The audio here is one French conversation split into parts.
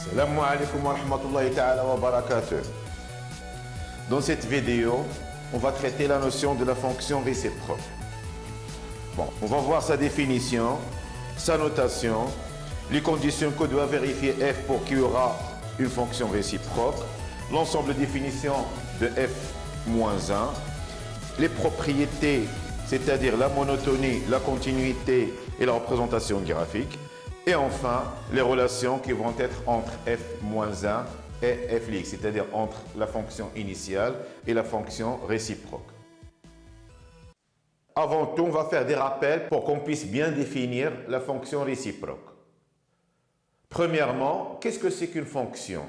Assalamu alaikum wa rahmatullahi ta'ala wa barakatuh. Dans cette vidéo, on va traiter la notion de la fonction réciproque. Bon, on va voir sa définition, sa notation, les conditions que doit vérifier f pour qu'il y aura une fonction réciproque, l'ensemble de définitions de f-1, les propriétés, c'est-à-dire la monotonie, la continuité et la représentation graphique, et enfin les relations qui vont être entre f-1 et f', c'est-à-dire entre la fonction initiale et la fonction réciproque. Avant tout, on va faire des rappels pour qu'on puisse bien définir la fonction réciproque. Premièrement, qu'est-ce que c'est qu'une fonction?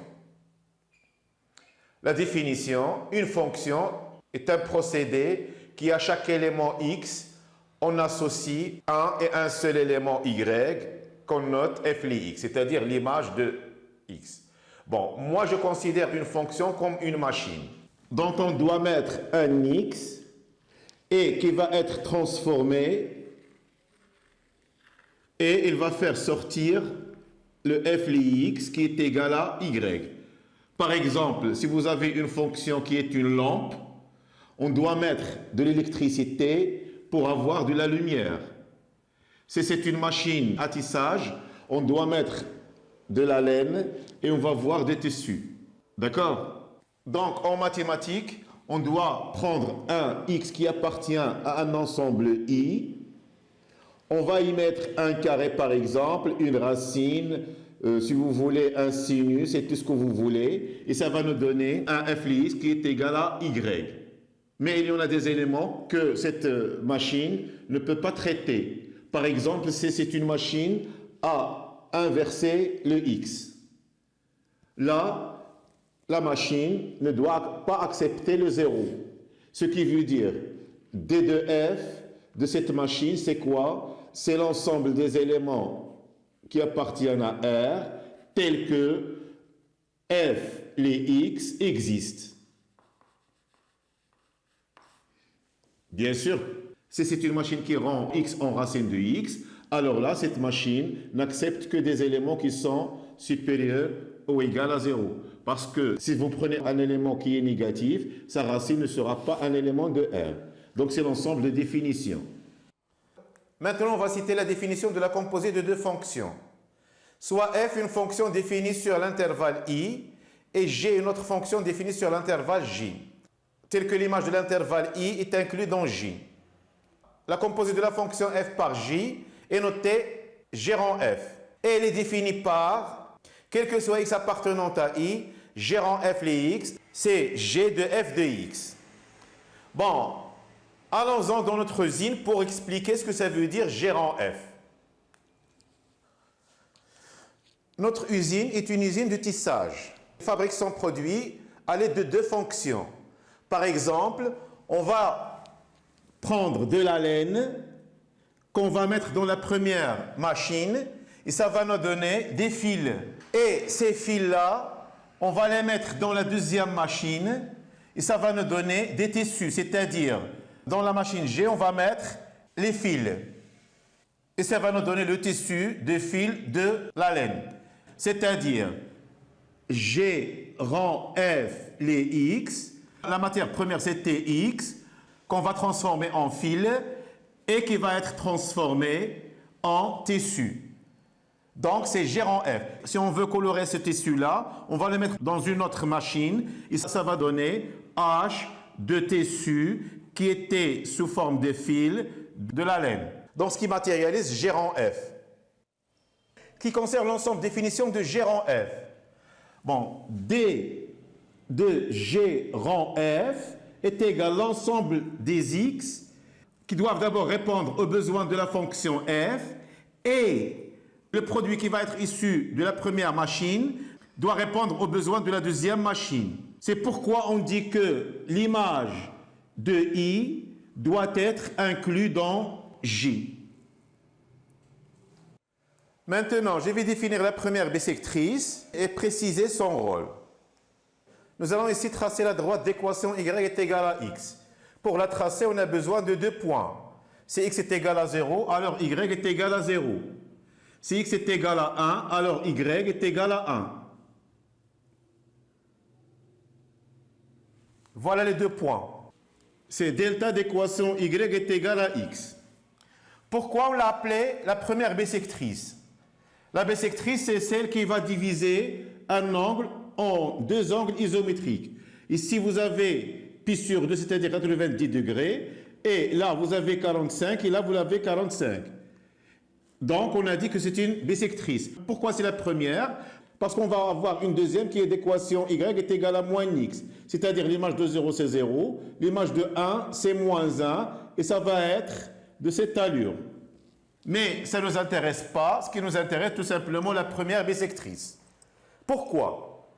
La définition, une fonction est un procédé qui, à chaque élément x, on associe un et un seul élément y qu'on note f', c'est-à-dire l'image de x. Bon, moi je considère une fonction comme une machine dont on doit mettre un x et qui va être transformé et il va faire sortir le f' qui est égal à y. Par exemple, si vous avez une fonction qui est une lampe, on doit mettre de l'électricité pour avoir de la lumière. Si c'est une machine à tissage, on doit mettre de la laine et on va voir des tissus. D'accord? Donc, en mathématiques, on doit prendre un x qui appartient à un ensemble i. On va y mettre un carré, par exemple, une racine, si vous voulez un sinus et tout ce que vous voulez. Et ça va nous donner un f' qui est égal à y. Mais il y en a des éléments que cette machine ne peut pas traiter. Par exemple, si c'est une machine à inverser le x. Là, la machine ne doit pas accepter le 0. Ce qui veut dire d de f de cette machine, c'est quoi? C'est l'ensemble des éléments qui appartiennent à R, tels que f, les x existent. Bien sûr, si c'est une machine qui rend x en racine de x, alors là, cette machine n'accepte que des éléments qui sont supérieurs ou égaux à 0. Parce que si vous prenez un élément qui est négatif, sa racine ne sera pas un élément de R. Donc c'est l'ensemble de définitions. Maintenant, on va citer la définition de la composée de deux fonctions. Soit f, une fonction définie sur l'intervalle i, et g, une autre fonction définie sur l'intervalle j. Telle que l'image de l'intervalle i est inclue dans j. La composée de la fonction f par j est notée g rang f. Et elle est définie par, quel que soit x appartenant à i, g rang f les x, c'est g de f de x. Bon, allons-en dans notre usine pour expliquer ce que ça veut dire g rang f. Notre usine est une usine de tissage. Elle fabrique son produit à l'aide de deux fonctions. Par exemple, on va prendre de la laine qu'on va mettre dans la première machine et ça va nous donner des fils. Et ces fils-là, on va les mettre dans la deuxième machine et ça va nous donner des tissus. C'est-à-dire, dans la machine G, on va mettre les fils. Et ça va nous donner le tissu de fils de la laine. C'est-à-dire, G rend F les X. La matière première, c'est TX, qu'on va transformer en fil et qui va être transformé en tissu. Donc, c'est G rang F. Si on veut colorer ce tissu-là, on va le mettre dans une autre machine et ça va donner H de tissu qui était sous forme de fil de la laine. Donc, ce qui matérialise G rang F. Qui concerne l'ensemble définition de G rang F. Bon, D de G rang F est égal à l'ensemble des x qui doivent d'abord répondre aux besoins de la fonction f et le produit qui va être issu de la première machine doit répondre aux besoins de la deuxième machine. C'est pourquoi on dit que l'image de i doit être inclue dans j. Maintenant, je vais définir la première bissectrice et préciser son rôle. Nous allons ici tracer la droite d'équation y est égale à x. Pour la tracer, on a besoin de deux points. Si x est égal à 0, alors y est égal à 0. Si x est égal à 1, alors y est égal à 1. Voilà les 2 points. C'est delta d'équation y est égal à x. Pourquoi on l'a appelée la première bissectrice? La bissectrice, c'est celle qui va diviser un angle en 2 angles isométriques. Ici, vous avez pi sur 2, c'est-à-dire 90 degrés. Et là, vous avez 45 et là, vous avez 45. Donc, on a dit que c'est une bissectrice. Pourquoi c'est la première? Parce qu'on va avoir une deuxième qui est d'équation y est égale à moins x. C'est-à-dire l'image de 0, c'est 0. L'image de 1, c'est moins 1. Et ça va être de cette allure. Mais ça ne nous intéresse pas. Ce qui nous intéresse, tout simplement, la première bissectrice. Pourquoi?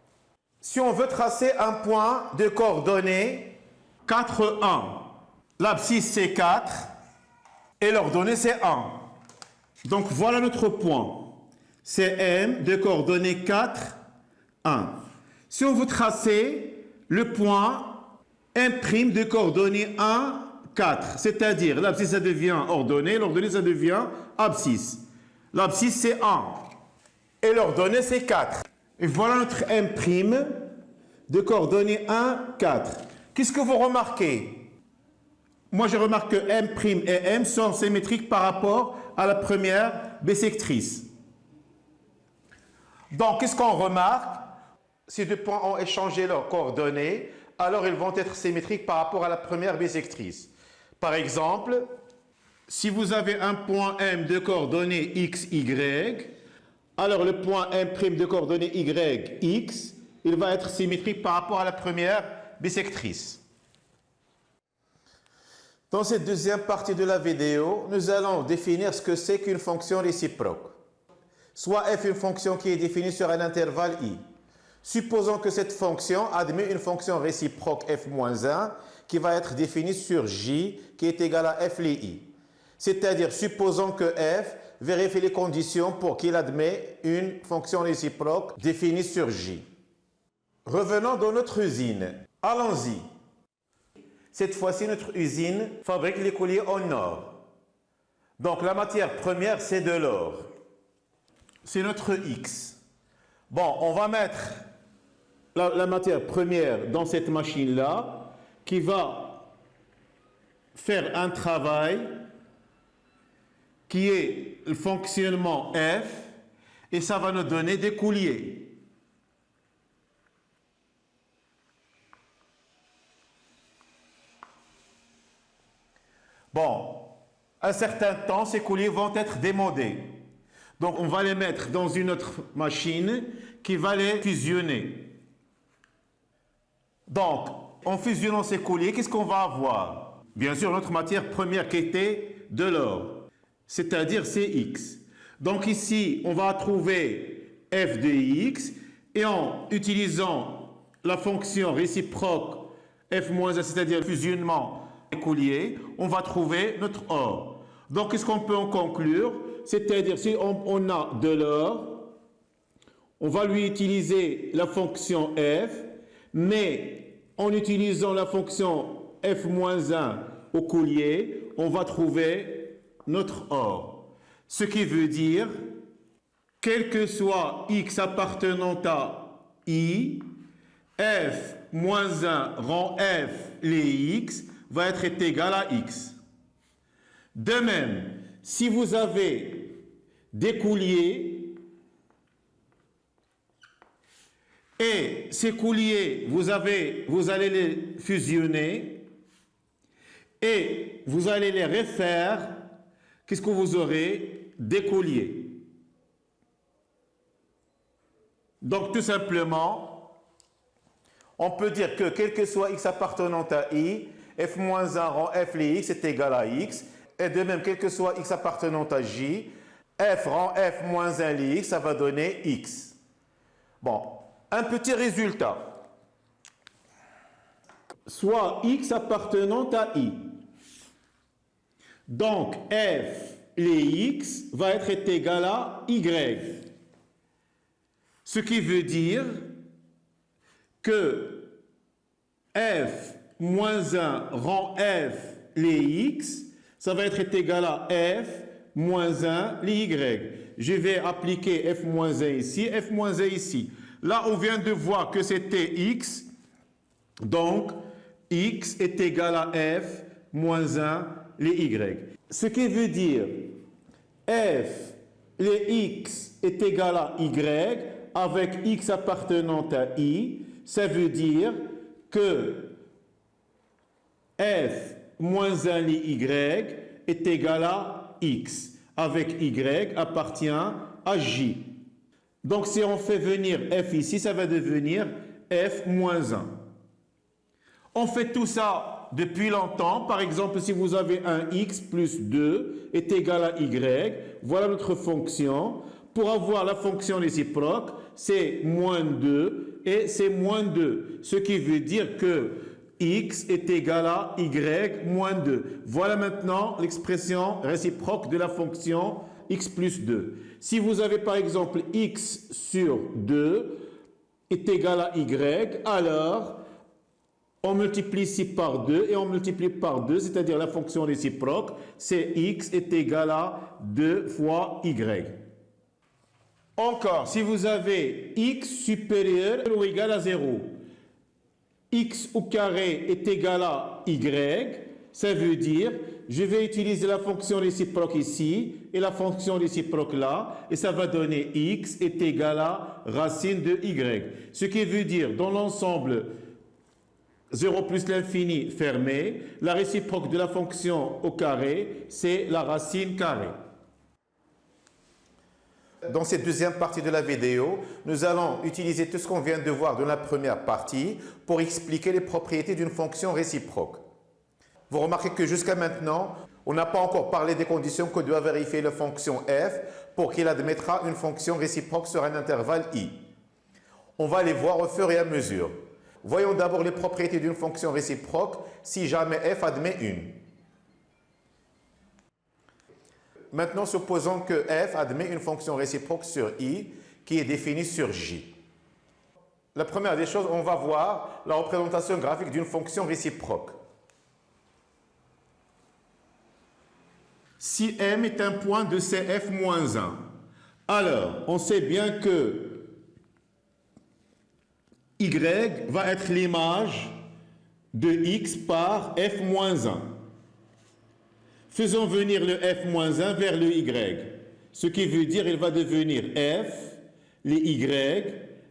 Si on veut tracer un point de coordonnées 4, 1, l'abscisse c'est 4 et l'ordonnée c'est 1. Donc voilà notre point. C'est M de coordonnées 4, 1. Si on veut tracer le point M' de coordonnées 1, 4, c'est-à-dire l'abscisse ça devient ordonnée, l'ordonnée ça devient abscisse. L'abscisse c'est 1 et l'ordonnée c'est 4. Et voilà notre M' de coordonnées 1, 4. Qu'est-ce que vous remarquez? Moi je remarque que M' et M sont symétriques par rapport à la première bissectrice. Donc qu'est-ce qu'on remarque? Ces 2 points ont échangé leurs coordonnées, alors ils vont être symétriques par rapport à la première bissectrice. Par exemple, si vous avez un point M de coordonnées x, y, alors le point M' de coordonnées y, x, il va être symétrique par rapport à la première bissectrice. Dans cette deuxième partie de la vidéo, nous allons définir ce que c'est qu'une fonction réciproque. Soit f une fonction qui est définie sur un intervalle i. Supposons que cette fonction admet une fonction réciproque f-1 qui va être définie sur j qui est égal à f les i. C'est-à-dire, supposons que f vérifie les conditions pour qu'il admet une fonction réciproque définie sur j. Revenons dans notre usine. Allons-y. Cette fois-ci, notre usine fabrique les colliers en or. Donc, la matière première, c'est de l'or. C'est notre X. Bon, on va mettre la matière première dans cette machine-là qui va faire un travail qui est le fonctionnement F et ça va nous donner des colliers. Bon, à un certain temps, ces colliers vont être démodés. Donc, on va les mettre dans une autre machine qui va les fusionner. Donc, en fusionnant ces colliers, qu'est-ce qu'on va avoir? Bien sûr, notre matière première qui était de l'or, c'est-à-dire Cx. Donc ici, on va trouver f de x et en utilisant la fonction réciproque f-1, c'est-à-dire le fusionnement des colliers, on va trouver notre or. Donc, qu'est-ce qu'on peut en conclure? C'est-à-dire, si on a de l'or, on va lui utiliser la fonction f, mais en utilisant la fonction f-1 au collier, on va trouver notre or. Ce qui veut dire, quel que soit x appartenant à i, f-1 rang f les x va être égal à x. De même, si vous avez des colliers et ces colliers, vous allez les fusionner et vous allez les refaire, qu'est-ce que vous aurez? Des colliers. Donc tout simplement, on peut dire que quel que soit x appartenant à i, f-1 rang f les x est égal à x. Et de même, quel que soit x appartenant à j, f rang f moins 1 les x, ça va donner x. Bon, un petit résultat. Soit x appartenant à i. Donc, f les x va être égal à y. Ce qui veut dire que f moins 1 rang f les x, ça va être égal à f moins 1 les y. Je vais appliquer f moins 1 ici, f moins 1 ici. Là, on vient de voir que c'était x. Donc, x est égal à f moins 1 les y. Ce qui veut dire f les x est égal à y avec x appartenant à i. Ça veut dire que f moins 1 les y est égal à x avec y appartient à j. Donc si on fait venir f ici, ça va devenir f moins 1. On fait tout ça depuis longtemps. Par exemple, si vous avez un x plus 2 est égal à y, voilà notre fonction. Pour avoir la fonction réciproque, c'est moins 2 et c'est moins 2. Ce qui veut dire que x est égal à y moins 2. Voilà maintenant l'expression réciproque de la fonction x plus 2. Si vous avez par exemple x sur 2 est égal à y, alors on multiplie ici par 2 et on multiplie par 2, c'est-à-dire la fonction réciproque, c'est x est égal à 2 fois y. Encore, si vous avez x supérieur ou égal à 0, x au carré est égal à y, ça veut dire je vais utiliser la fonction réciproque ici et la fonction réciproque là, et ça va donner x est égal à racine de y. Ce qui veut dire, dans l'ensemble 0 plus l'infini fermé, la réciproque de la fonction au carré, c'est la racine carrée. Dans cette deuxième partie de la vidéo, nous allons utiliser tout ce qu'on vient de voir dans la première partie pour expliquer les propriétés d'une fonction réciproque. Vous remarquez que jusqu'à maintenant, on n'a pas encore parlé des conditions que doit vérifier la fonction f pour qu'il admettra une fonction réciproque sur un intervalle i. On va les voir au fur et à mesure. Voyons d'abord les propriétés d'une fonction réciproque si jamais f admet une. Maintenant, supposons que f admet une fonction réciproque sur i qui est définie sur j. La première des choses, on va voir la représentation graphique d'une fonction réciproque. Si m est un point de Cf-1, alors on sait bien que y va être l'image de x par f-1. Faisons venir le f-1 vers le y. Ce qui veut dire qu'il va devenir f, les y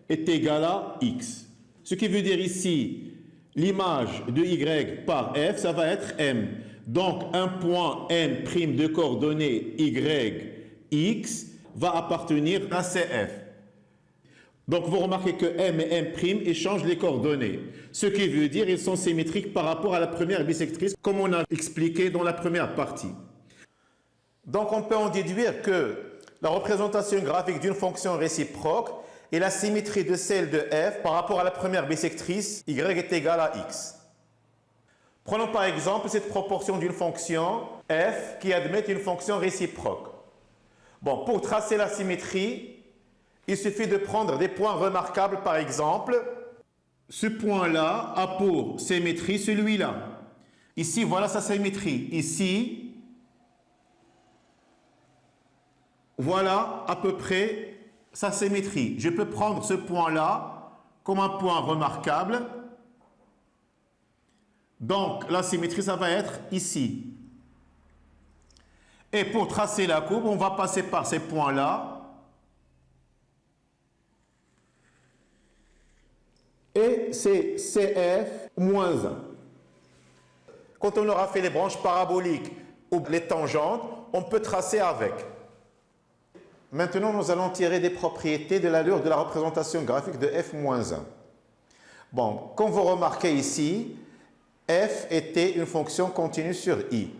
est égal à x. Ce qui veut dire ici, l'image de y par f, ça va être m. Donc, un point m' de coordonnées y, x va appartenir à cf. Donc, vous remarquez que m et m' échangent les coordonnées. Ce qui veut dire qu'ils sont symétriques par rapport à la première bisectrice, comme on a expliqué dans la première partie. Donc, on peut en déduire que la représentation graphique d'une fonction réciproque est la symétrie de celle de f par rapport à la première bisectrice, y est égal à x. Prenons par exemple cette proportion d'une fonction f qui admet une fonction réciproque. Bon, pour tracer la symétrie, il suffit de prendre des points remarquables, par exemple. Ce point-là a pour symétrie celui-là. Ici, voilà sa symétrie. Ici, voilà à peu près sa symétrie. Je peux prendre ce point-là comme un point remarquable. Donc, la symétrie, ça va être ici. Et pour tracer la courbe, on va passer par ces points-là. Et c'est CF-1. Quand on aura fait les branches paraboliques ou les tangentes, on peut tracer avec. Maintenant, nous allons tirer des propriétés de l'allure de la représentation graphique de f-1. Bon, comme vous remarquez ici, f était une fonction continue sur i.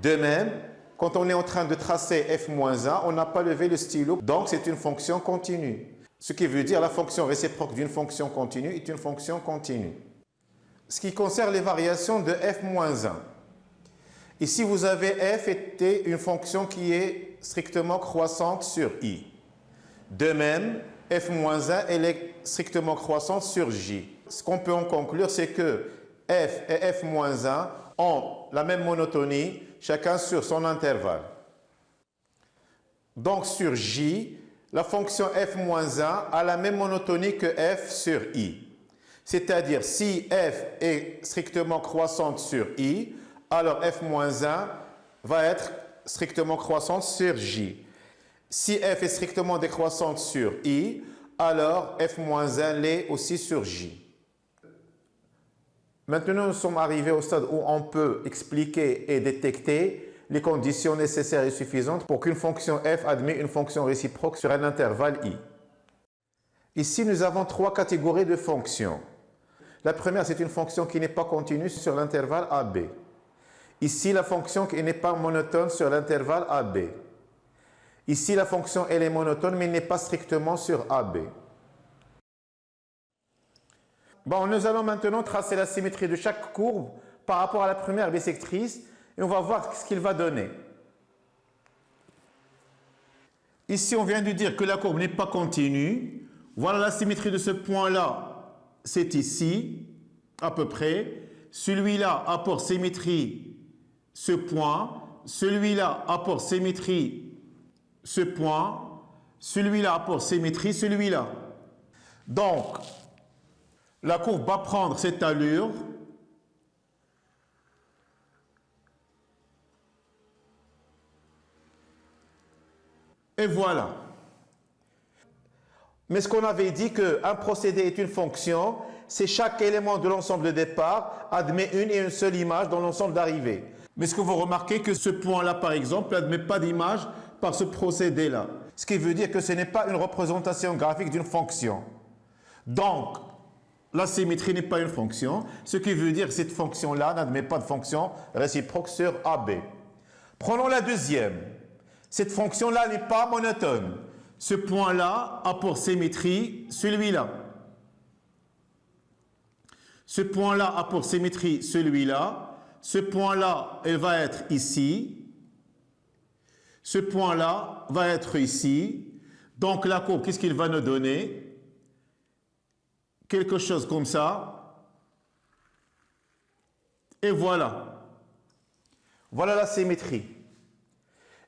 De même, quand on est en train de tracer f-1, on n'a pas levé le stylo, donc c'est une fonction continue. Ce qui veut dire la fonction réciproque d'une fonction continue est une fonction continue. Ce qui concerne les variations de f-1. Ici, vous avez f était une fonction qui est strictement croissante sur i. De même, f-1, elle est strictement croissante sur j. Ce qu'on peut en conclure, c'est que f et f-1 ont la même monotonie, chacun sur son intervalle. Donc, sur j, la fonction f-1 a la même monotonie que f sur i. C'est-à-dire, si f est strictement croissante sur i, alors f moins 1 va être strictement croissante sur j. Si f est strictement décroissante sur i, alors f moins 1 l'est aussi sur j. Maintenant, nous sommes arrivés au stade où on peut expliquer et détecter les conditions nécessaires et suffisantes pour qu'une fonction f admet une fonction réciproque sur un intervalle i. Ici, nous avons trois catégories de fonctions. La première, c'est une fonction qui n'est pas continue sur l'intervalle AB. Ici, la fonction qui n'est pas monotone sur l'intervalle AB. Ici, la fonction, elle est monotone, mais n'est pas strictement sur AB. Bon, nous allons maintenant tracer la symétrie de chaque courbe par rapport à la première bissectrice et on va voir ce qu'il va donner. Ici, on vient de dire que la courbe n'est pas continue. Voilà la symétrie de ce point-là, c'est ici, à peu près. Celui-là a pour symétrie ce point. Celui-là a pour symétrie ce point. Celui-là a pour symétrie celui-là. Donc, la courbe va prendre cette allure. Et voilà. Mais ce qu'on avait dit qu'un procédé est une fonction, c'est chaque élément de l'ensemble de départ admet une et une seule image dans l'ensemble d'arrivée. Mais ce que vous remarquez que ce point-là, par exemple, n'admet pas d'image par ce procédé-là. Ce qui veut dire que ce n'est pas une représentation graphique d'une fonction. Donc, la symétrie n'est pas une fonction, ce qui veut dire que cette fonction-là n'admet pas de fonction réciproque sur AB. Prenons la deuxième. Cette fonction-là n'est pas monotone. Ce point-là a pour symétrie celui-là. Ce point-là a pour symétrie celui-là. Ce point-là, elle va être ici. Ce point-là va être ici. Donc la courbe, qu'est-ce qu'il va nous donner? Quelque chose comme ça. Et voilà. Voilà la symétrie.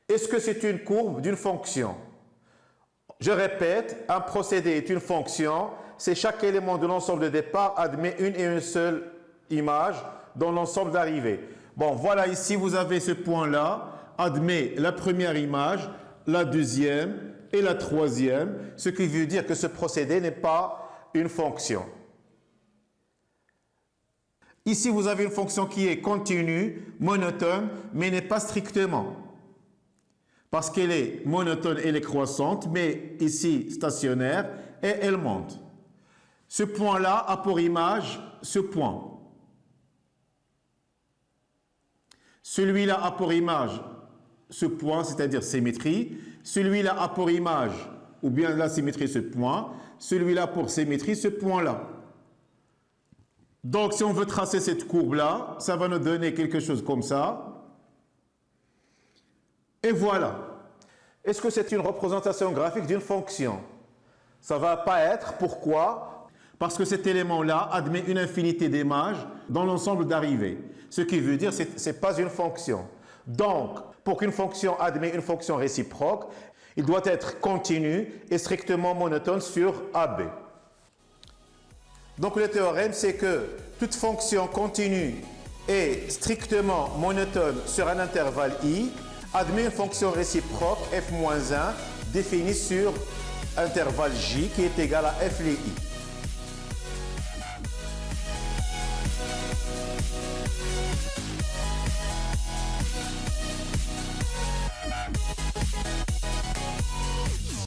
Est-ce que c'est une courbe d'une fonction? Je répète, un procédé est une fonction, c'est chaque élément de l'ensemble de départ admet une et une seule image dans l'ensemble d'arrivée. Bon, voilà ici, vous avez ce point-là, admet la première image, la deuxième et la troisième, ce qui veut dire que ce procédé n'est pas une fonction. Ici, vous avez une fonction qui est continue, monotone, mais n'est pas strictement. Parce qu'elle est monotone, elle est croissante, mais ici stationnaire, et elle monte. Ce point-là a pour image ce point. Celui-là a pour image ce point, c'est-à-dire symétrie. Celui-là a pour image, ou bien la symétrie, ce point. Celui-là pour symétrie, ce point-là. Donc, si on veut tracer cette courbe-là, ça va nous donner quelque chose comme ça. Et voilà. Est-ce que c'est une représentation graphique d'une fonction? Ça ne va pas être. Pourquoi? Parce que cet élément-là admet une infinité d'images dans l'ensemble d'arrivées. Ce qui veut dire que ce n'est pas une fonction. Donc, pour qu'une fonction admet une fonction réciproque, il doit être continu et strictement monotone sur AB. Donc le théorème, c'est que toute fonction continue et strictement monotone sur un intervalle i admet une fonction réciproque f-1 définie sur intervalle j qui est égale à f les i.